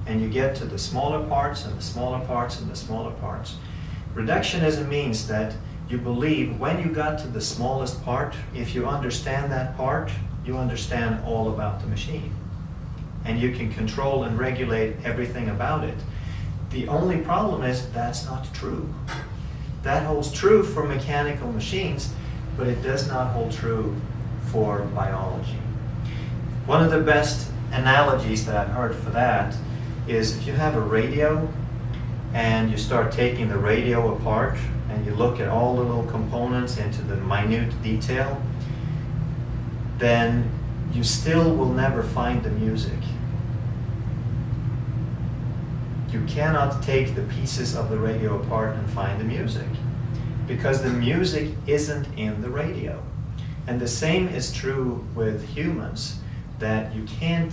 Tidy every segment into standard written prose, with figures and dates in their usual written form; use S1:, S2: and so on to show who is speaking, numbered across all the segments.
S1: and you get to the smaller parts and the smaller parts and the smaller parts. Reductionism means that you believe when you got to the smallest part, if you understand that part, you understand all about the machine. And you can control and regulate everything about it. The only problem is that's not true. That holds true for mechanical machines, but it does not hold true for biology. One of the best analogies that I've heard for that is if you have a radio and you start taking the radio apart and you look at all the little components into the minute detail, then you still will never find the music. You cannot take the pieces of the radio apart and find the music, because the music isn't in the radio. And the same is true with humans, that you can't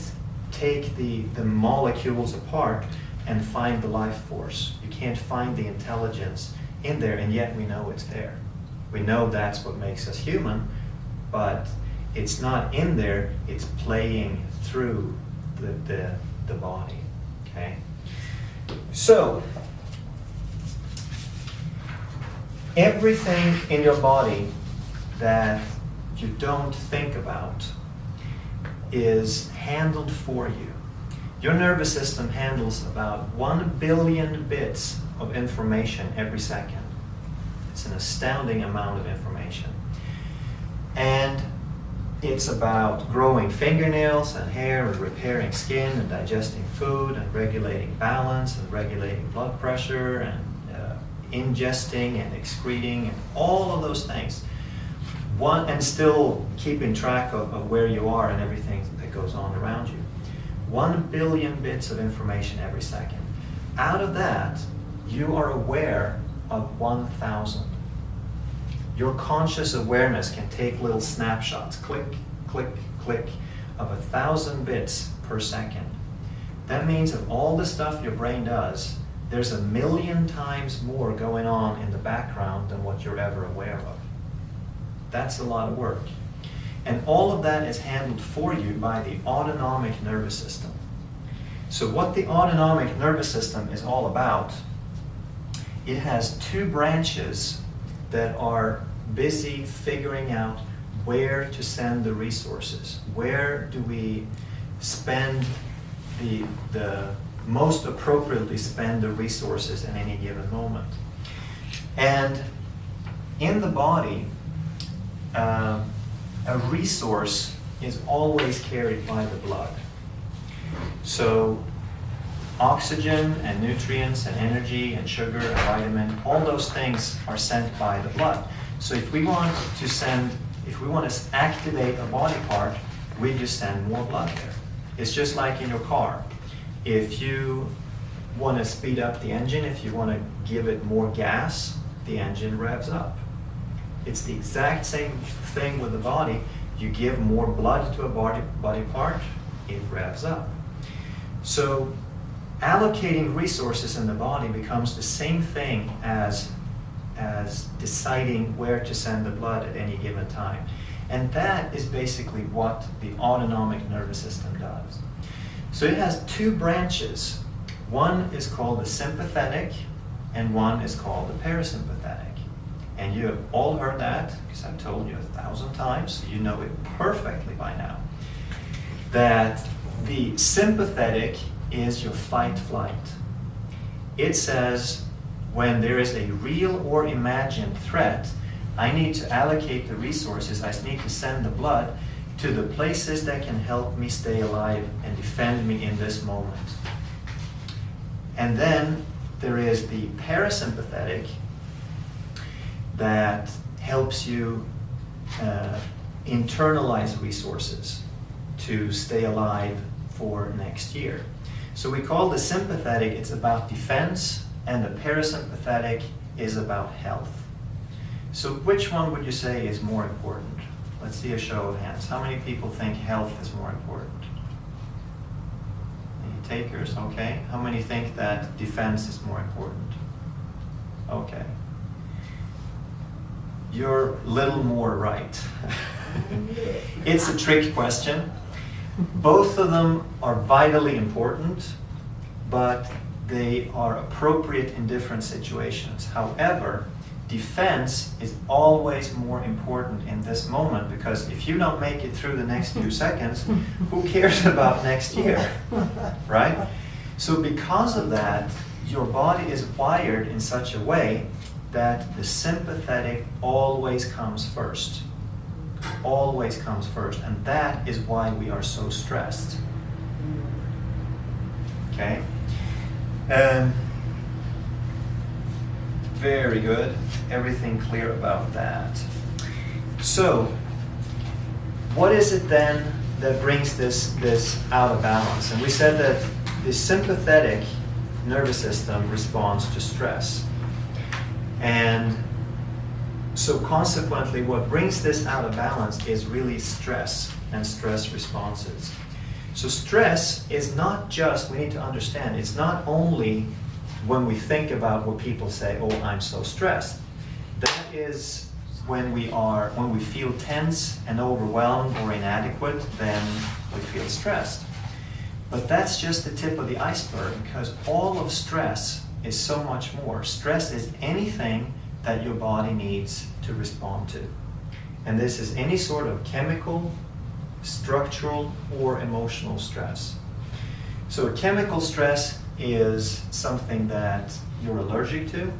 S1: take the molecules apart and find the life force. You can't find the intelligence in there, and yet we know it's there. We know that's what makes us human, but it's not in there, it's playing through the body, okay? So, everything in your body that you don't think about is handled for you. Your nervous system handles about 1 billion bits of information every second. It's an astounding amount of information. And it's about growing fingernails and hair and repairing skin and digesting food and regulating balance and regulating blood pressure and ingesting and excreting and all of those things. And still keeping track of where you are and everything that goes on around you. 1 billion bits of information every second. Out of that, you are aware of 1,000. Your conscious awareness can take little snapshots, click, click, click, of 1,000 bits per second. That means of all the stuff your brain does, there's 1 million times more going on in the background than what you're ever aware of. That's a lot of work. And all of that is handled for you by the autonomic nervous system. So what the autonomic nervous system is all about, it has 2 branches that are busy figuring out where to send the resources. Where do we spend the most appropriately spend the resources in any given moment? And in the body, a resource is always carried by the blood. So oxygen and nutrients and energy and sugar and vitamin, all those things are sent by the blood. So if we want to activate a body part, we just send more blood there. It's just like in your car. If you want to speed up the engine, if you want to give it more gas, the engine revs up. It's the exact same thing with the body. You give more blood to a body part, it revs up. So allocating resources in the body becomes the same thing as deciding where to send the blood at any given time. And that is basically what the autonomic nervous system does. So it has 2 branches. One is called the sympathetic, and one is called the parasympathetic. And you have all heard that, because I've told you 1,000 times, so you know it perfectly by now, that the sympathetic is your fight-flight. It says, when there is a real or imagined threat, I need to allocate the resources, I need to send the blood to the places that can help me stay alive and defend me in this moment. And then there is the parasympathetic that helps you internalize resources to stay alive for next year. So we call the sympathetic, it's about defense, and the parasympathetic is about health. So which one would you say is more important? Let's see a show of hands. How many people think health is more important? Any takers? Okay. How many think that defense is more important? Okay. You're a little more right. It's a trick question. Both of them are vitally important, but they are appropriate in different situations. However, defense is always more important in this moment, because if you don't make it through the next few seconds, who cares about next year, right? So because of that, your body is wired in such a way that the sympathetic always comes first. Always comes first, and that is why we are so stressed. Okay? Very good. Everything clear about that. So, what is it then that brings this out of balance? And we said that the sympathetic nervous system responds to stress. And so consequently, what brings this out of balance is really stress and stress responses. So stress is not just, we need to understand, it's not only when we think about what people say, oh, I'm so stressed. That is when we feel tense and overwhelmed or inadequate, then we feel stressed. But that's just the tip of the iceberg, because all of stress is so much more. Stress is anything that your body needs to respond to. And this is any sort of chemical, structural, or emotional stress. So chemical stress is something that you're allergic to.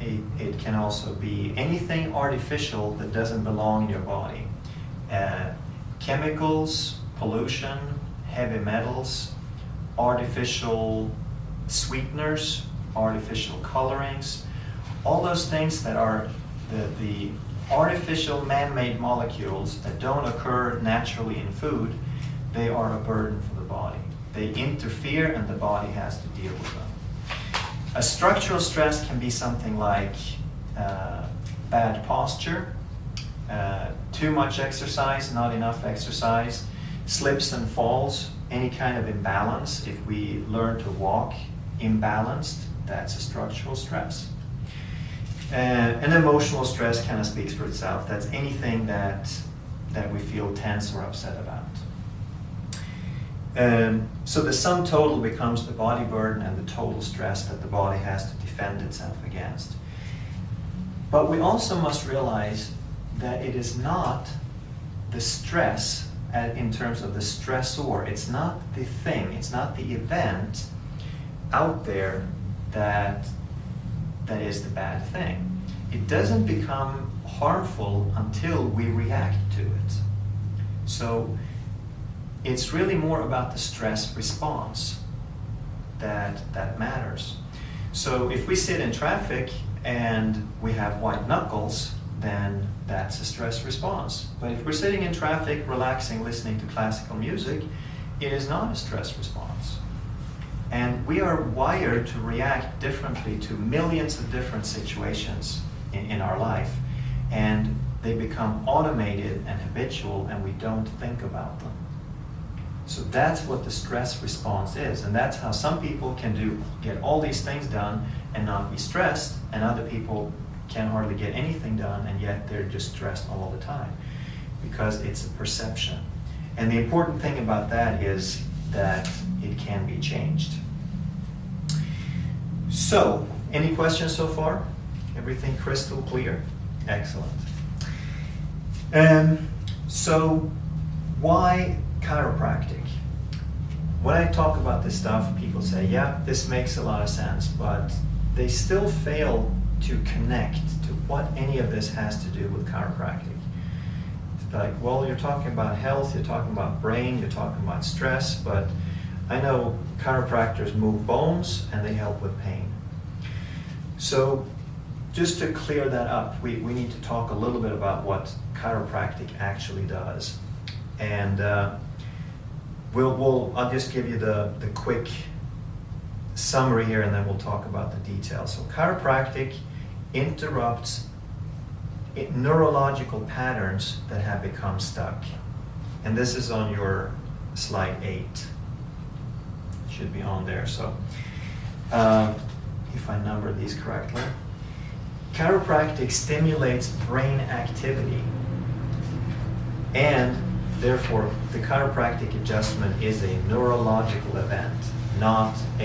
S1: It can also be anything artificial that doesn't belong in your body. Chemicals, pollution, heavy metals, artificial sweeteners, artificial colorings, all those things that are the artificial man-made molecules that don't occur naturally in food, they are a burden for the body. They interfere and the body has to deal with them. A structural stress can be something like bad posture, too much exercise, not enough exercise, slips and falls, any kind of imbalance. If we learn to walk imbalanced, that's a structural stress. An emotional stress kind of speaks for itself. That's anything that we feel tense or upset about. So the sum total becomes the body burden and the total stress that the body has to defend itself against. But we also must realize that it is not the stress in terms of the stressor. It's not the thing, it's not the event out there that is the bad thing. It doesn't become harmful until we react to it. So it's really more about the stress response that matters. So if we sit in traffic and we have white knuckles, then that's a stress response. But if we're sitting in traffic, relaxing, listening to classical music, it is not a stress response. And we are wired to react differently to millions of different situations in our life. And they become automated and habitual, and we don't think about them. So that's what the stress response is. And that's how some people can get all these things done and not be stressed, and other people can hardly get anything done, and yet they're just stressed all the time, because it's a perception. And the important thing about that is that it can be changed. So, any questions so far? Everything crystal clear? Excellent. So, why chiropractic? When I talk about this stuff, people say, yeah, this makes a lot of sense, but they still fail to connect to what any of this has to do with chiropractic. It's like, well, you're talking about health, you're talking about brain, you're talking about stress, but I know chiropractors move bones and they help with pain. So just to clear that up, we need to talk a little bit about what chiropractic actually does. And I'll just give you the quick summary here, and then we'll talk about the details. So chiropractic interrupts neurological patterns that have become stuck. And this is on your slide 8. Should be on there. So if I number these correctly. Chiropractic stimulates brain activity, and therefore the chiropractic adjustment is a neurological event, not